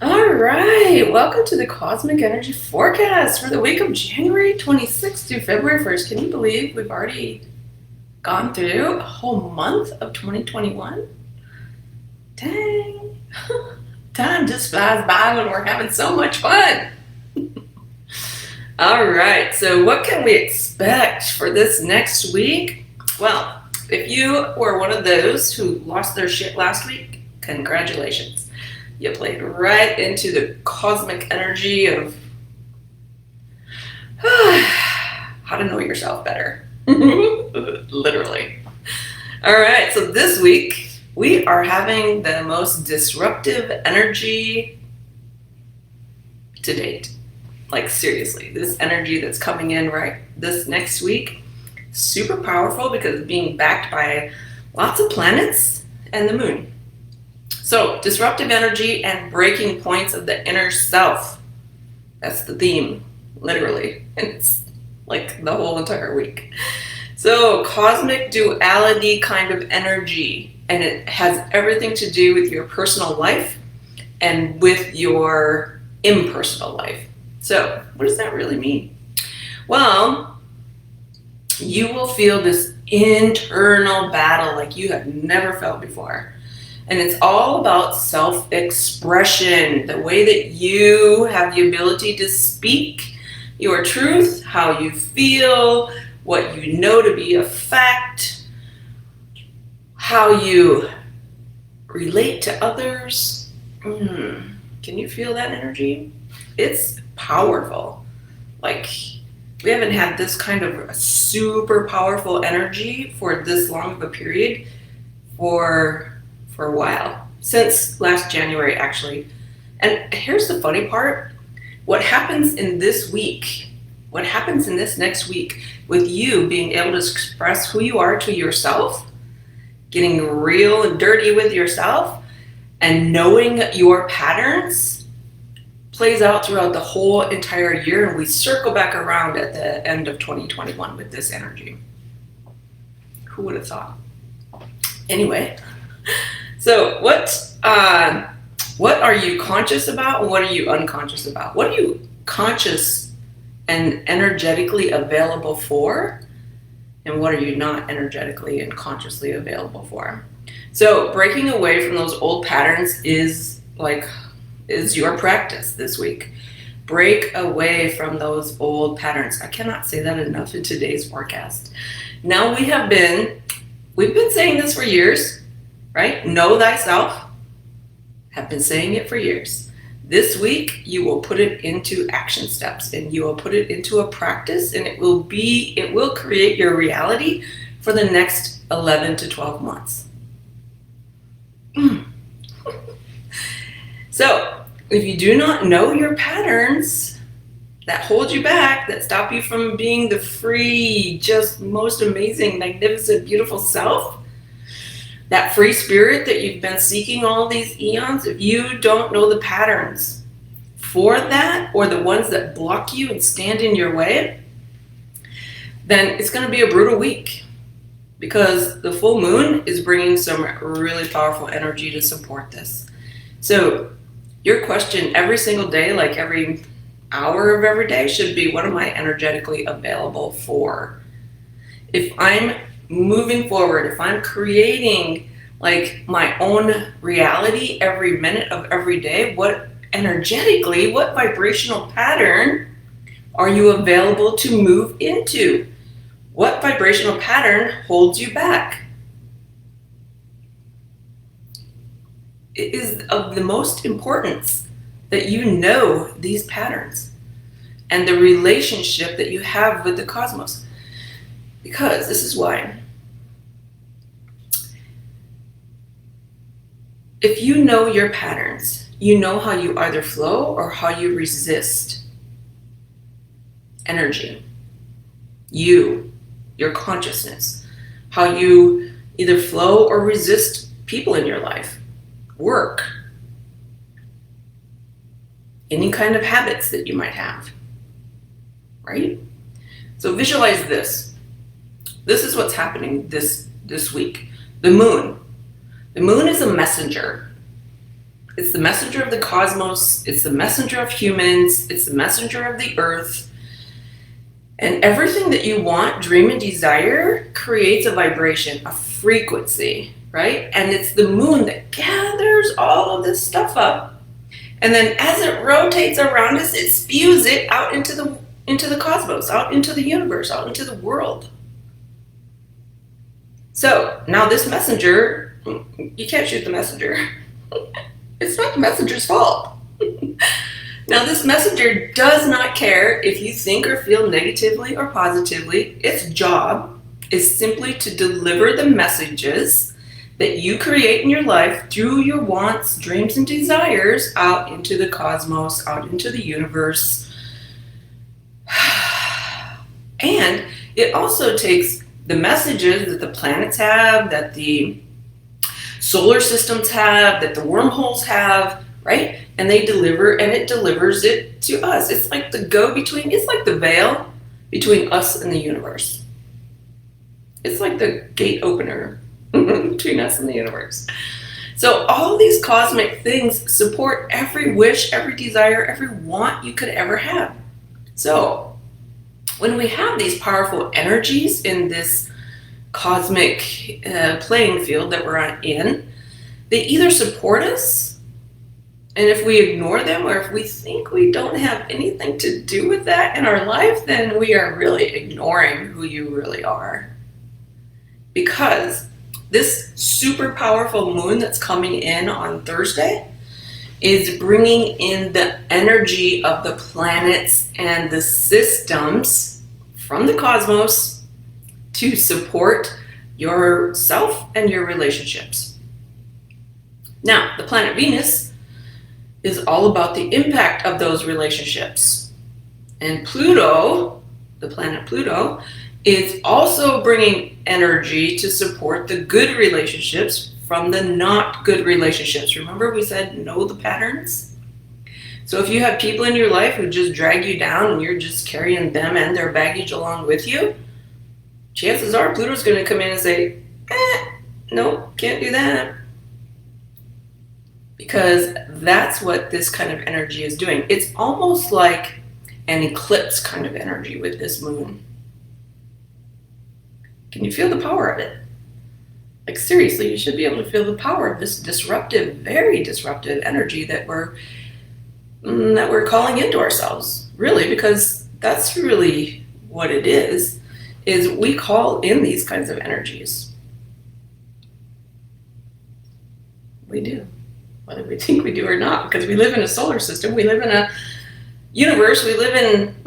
All right, welcome to the Cosmic Energy Forecast for the week of January 26th through February 1st. Can you believe we've already gone through a whole month of 2021? Dang, time just flies by when we're having so much fun. All right, so what can we expect for this next week? Well, if you were one of those who lost their shit last week, congratulations. You played right into the cosmic energy of how to know yourself better. Literally. All right, so this week we are having the most disruptive energy to date. Like, seriously, this energy that's coming in right this next week, super powerful because it's being backed by lots of planets and the moon. So, disruptive energy and breaking points of the inner self. That's the theme, literally. And it's like the whole entire week. So, cosmic duality kind of energy. And it has everything to do with your personal life and with your impersonal life. So, what does that really mean? Well, you will feel this internal battle like you have never felt before. And it's all about self-expression, the way that you have the ability to speak your truth, how you feel, what you know to be a fact, how you relate to others. Can you feel that energy? It's powerful. Like, we haven't had this kind of a super powerful energy for this long of a period for a while, since last January actually. And here's the funny part. What happens in this week, what happens in this next week with you being able to express who you are to yourself, getting real and dirty with yourself, and knowing your patterns plays out throughout the whole entire year, and we circle back around at the end of 2021 with this energy. Who would have thought? Anyway, so what are you conscious about and what are you unconscious about? What are you conscious and energetically available for? And what are you not energetically and consciously available for? So breaking away from those old patterns is your practice this week. Break away from those old patterns. I cannot say that enough in today's forecast. Now we've been saying this for years. Right? Know thyself. Have been saying it for years. This week, you will put it into action steps and you will put it into a practice, and it will create your reality for the next 11 to 12 months. So, if you do not know your patterns that hold you back, that stop you from being the free, just most amazing, magnificent, beautiful self, that free spirit that you've been seeking all these eons, if you don't know the patterns for that, or the ones that block you and stand in your way, then it's going to be a brutal week, because the full moon is bringing some really powerful energy to support this. So your question every single day, like every hour of every day, should be, what am I energetically available for? If I'm moving forward, if I'm creating like my own reality every minute of every day, what vibrational pattern are you available to move into? What vibrational pattern holds you back? It is of the most importance that you know these patterns and the relationship that you have with the cosmos. Because this is why. If you know your patterns, you know how you either flow or how you resist energy. Your consciousness, how you either flow or resist people in your life, work, any kind of habits that you might have, right? So visualize this. This is what's happening this week. The moon is a messenger. It's the messenger of the cosmos. It's the messenger of humans. It's the messenger of the earth. And everything that you want, dream, and desire creates a vibration, a frequency, right? And it's the moon that gathers all of this stuff up. And then as it rotates around us, it spews it out into the cosmos, out into the universe, out into the world. So now this messenger, you can't shoot the messenger. It's not the messenger's fault. Now this messenger does not care if you think or feel negatively or positively. Its job is simply to deliver the messages that you create in your life through your wants, dreams, and desires out into the cosmos, out into the universe. And it also takes the messages that the planets have, that the solar systems have, that the wormholes have, right? And they deliver, and it delivers it to us. It's like the go-between, it's like the veil between us and the universe. It's like the gate opener between us and the universe. So all these cosmic things support every wish, every desire, every want you could ever have. So when we have these powerful energies in this cosmic playing field that we're in, they either support us, and if we ignore them, or if we think we don't have anything to do with that in our life, then we are really ignoring who you really are. Because this super powerful moon that's coming in on Thursday is bringing in the energy of the planets and the systems from the cosmos to support yourself and your relationships. Now, the planet Venus is all about the impact of those relationships. And Pluto, the planet Pluto, is also bringing energy to support the good relationships from the not good relationships. Remember we said know the patterns? So if you have people in your life who just drag you down and you're just carrying them and their baggage along with you, chances are Pluto's going to come in and say, no, can't do that. Because that's what this kind of energy is doing. It's almost like an eclipse kind of energy with this moon. Can you feel the power of it? Like seriously, you should be able to feel the power of this disruptive, very disruptive energy that we're calling into ourselves. Really, because that's really what it is we call in these kinds of energies. We do. Whether we think we do or not, because we live in a solar system, we live in a universe, we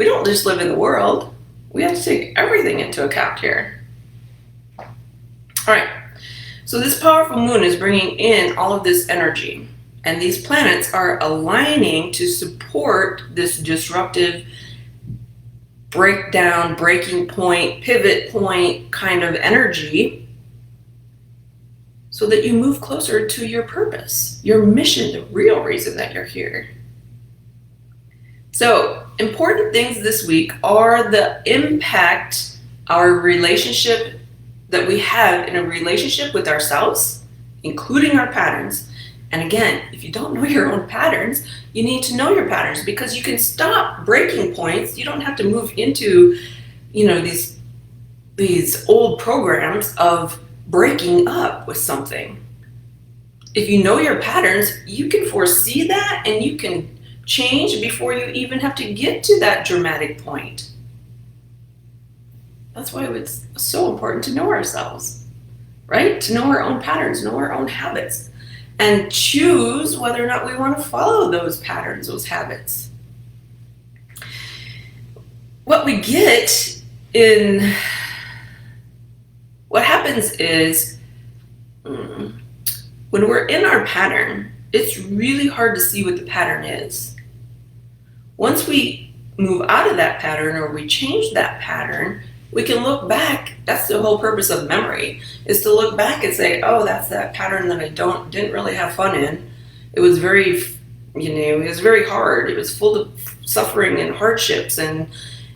don't just live in the world. We have to take everything into account here. All right, so this powerful moon is bringing in all of this energy, and these planets are aligning to support this disruptive breakdown, breaking point, pivot point kind of energy so that you move closer to your purpose, your mission, the real reason that you're here. So, important things this week are the impact our relationship that we have in a relationship with ourselves, including our patterns. And again, if you don't know your own patterns, you need to know your patterns because you can stop breaking points. You don't have to move into, these old programs of breaking up with something. If you know your patterns, you can foresee that and you can change before you even have to get to that dramatic point. That's why it's so important to know ourselves, right? To know our own patterns, know our own habits, and choose whether or not we want to follow those patterns, those habits. What happens is when we're in our pattern, it's really hard to see what the pattern is. Once we move out of that pattern or we change that pattern, we can look back. That's the whole purpose of memory, is to look back and say, oh, that's that pattern that I didn't really have fun in. It was very hard. It was full of suffering and hardships and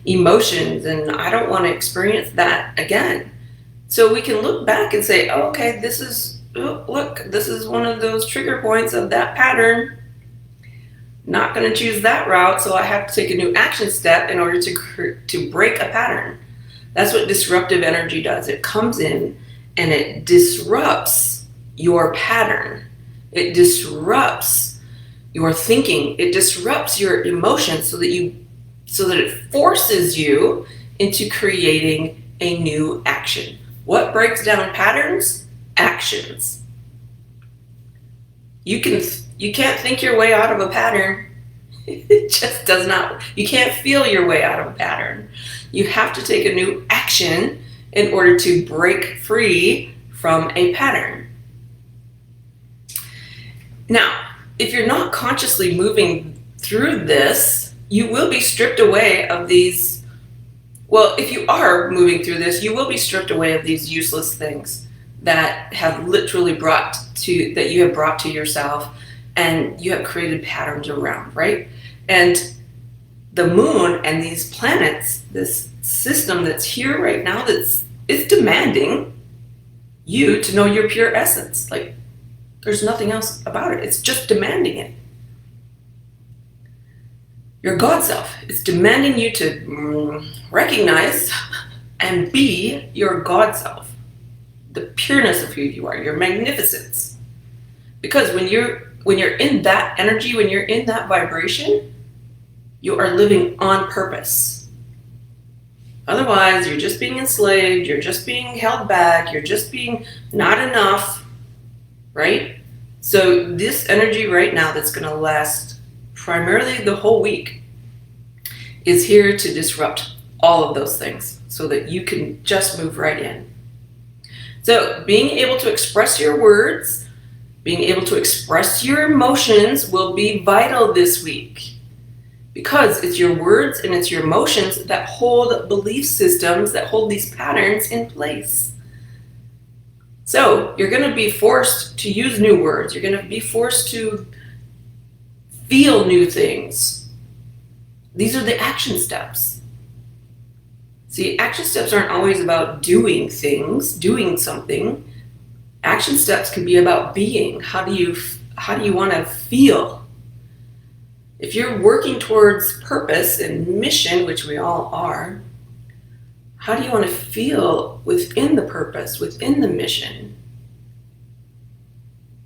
emotions, and I don't want to experience that again. So we can look back and say, oh, okay, this is oh, look, this is one of those trigger points of that pattern. Not going to choose that route, so I have to take a new action step in order to break a pattern. That's what disruptive energy does. It comes in and it disrupts your pattern. It disrupts your thinking. It disrupts your emotions so that it forces you into creating a new action. What breaks down patterns? Actions. You can't think your way out of a pattern. It just does not. You can't feel your way out of a pattern. You have to take a new action in order to break free from a pattern. Now, if you're not consciously moving through this, you will be stripped away of these. Well, if you are moving through this, you will be stripped away of these useless things that have literally that you have brought to yourself and you have created patterns around, right? And the moon and these planets, this system that's here right now, it's demanding you to know your pure essence. Like, there's nothing else about it. It's just demanding it. Your God self is demanding you to recognize and be your God self, the pureness of who you are, your magnificence. Because when you're in that energy, when you're in that vibration, you are living on purpose. Otherwise, you're just being enslaved, you're just being held back, you're just being not enough, right? So this energy right now that's going to last primarily the whole week is here to disrupt all of those things so that you can just move right in. So being able to express your words, being able to express your emotions will be vital this week, because it's your words and it's your emotions that hold belief systems, that hold these patterns in place. So you're going to be forced to use new words. You're going to be forced to feel new things. These are the action steps. See, action steps aren't always about doing things, doing something. Action steps can be about being. How do you want to feel? If you're working towards purpose and mission, which we all are, how do you want to feel within the purpose, within the mission?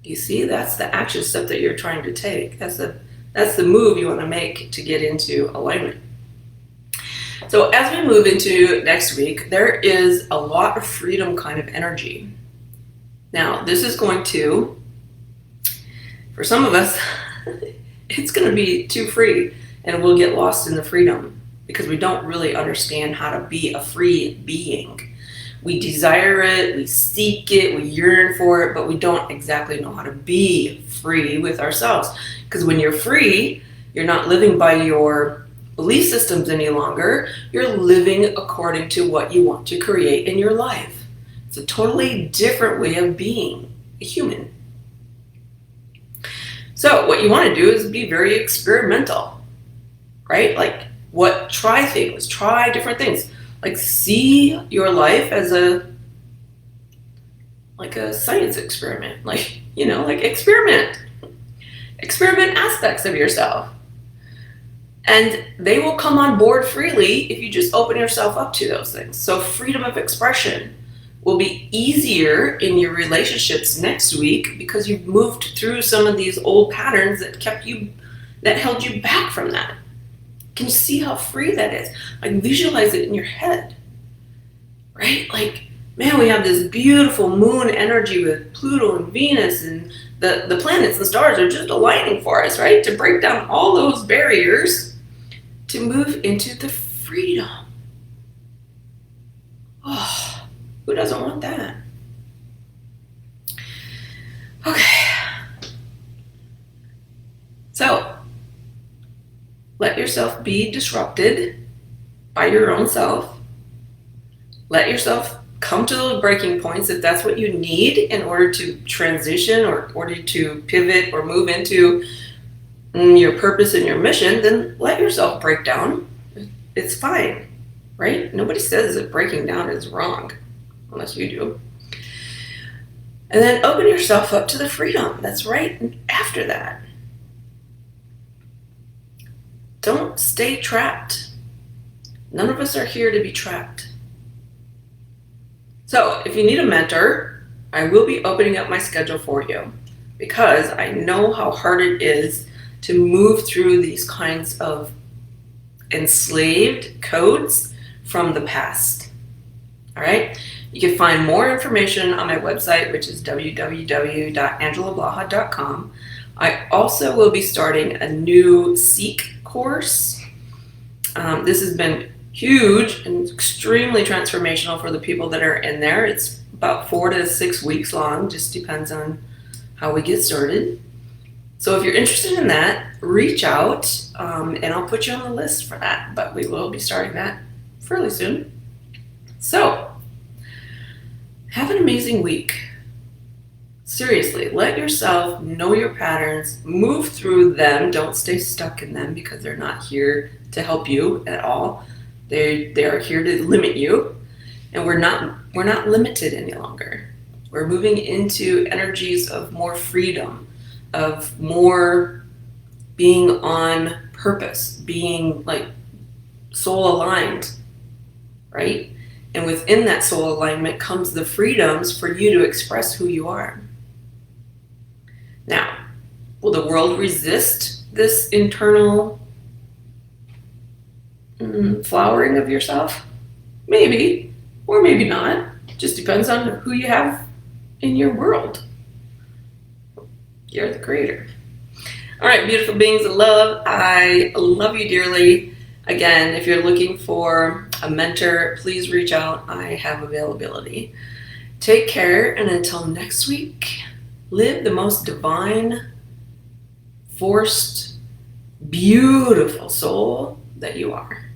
You see, that's the action step that you're trying to take. That's the move you want to make to get into alignment. So as we move into next week, there is a lot of freedom kind of energy. Now, this is going to, for some of us, it's going to be too free, and we'll get lost in the freedom because we don't really understand how to be a free being. We desire it, we seek it, we yearn for it, but we don't exactly know how to be free with ourselves. Because when you're free, you're not living by your belief systems any longer. You're living according to what you want to create in your life. It's a totally different way of being a human. So what you want to do is be very experimental, right? Like, try things, try different things. Like, see your life as a science experiment. Like experiment aspects of yourself. And they will come on board freely if you just open yourself up to those things. So freedom of expression will be easier in your relationships next week because you've moved through some of these old patterns that held you back from that. Can you see how free that is? Like, visualize it in your head, right? Like, man, we have this beautiful moon energy with Pluto and Venus, and the planets and stars are just aligning for us, right? To break down all those barriers to move into the freedom. Oh, who doesn't want that? Okay. So, let yourself be disrupted by your own self. Let yourself come to those breaking points if that's what you need in order to transition or in order to pivot or move into your purpose and your mission. Then let yourself break down. It's fine, right? Nobody says that breaking down is wrong, unless you do. And then open yourself up to the freedom that's right after that. Don't stay trapped. None of us are here to be trapped. So if you need a mentor, I will be opening up my schedule for you because I know how hard it is to move through these kinds of enslaved codes from the past. All right? You can find more information on my website, which is www.angelablaha.com. I also will be starting a new Seek course. This has been huge and extremely transformational for the people that are in there. It's about 4 to 6 weeks long, just depends on how we get started. So if you're interested in that, reach out and I'll put you on the list for that, but we will be starting that fairly soon. So have an amazing week. Seriously, let yourself know your patterns, move through them, don't stay stuck in them because they're not here to help you at all. They are here to limit you, and we're not limited any longer. We're moving into energies of more freedom, of more being on purpose, being like soul aligned, right? And within that soul alignment comes the freedoms for you to express who you are. Now, will the world resist this internal flowering of yourself? Maybe, or maybe not. Just depends on who you have in your world. You're the creator. All right, beautiful beings of love, I love you dearly. Again, if you're looking for a mentor, please reach out. I have availability. Take care, and until next week, live the most divine, forced, beautiful soul that you are.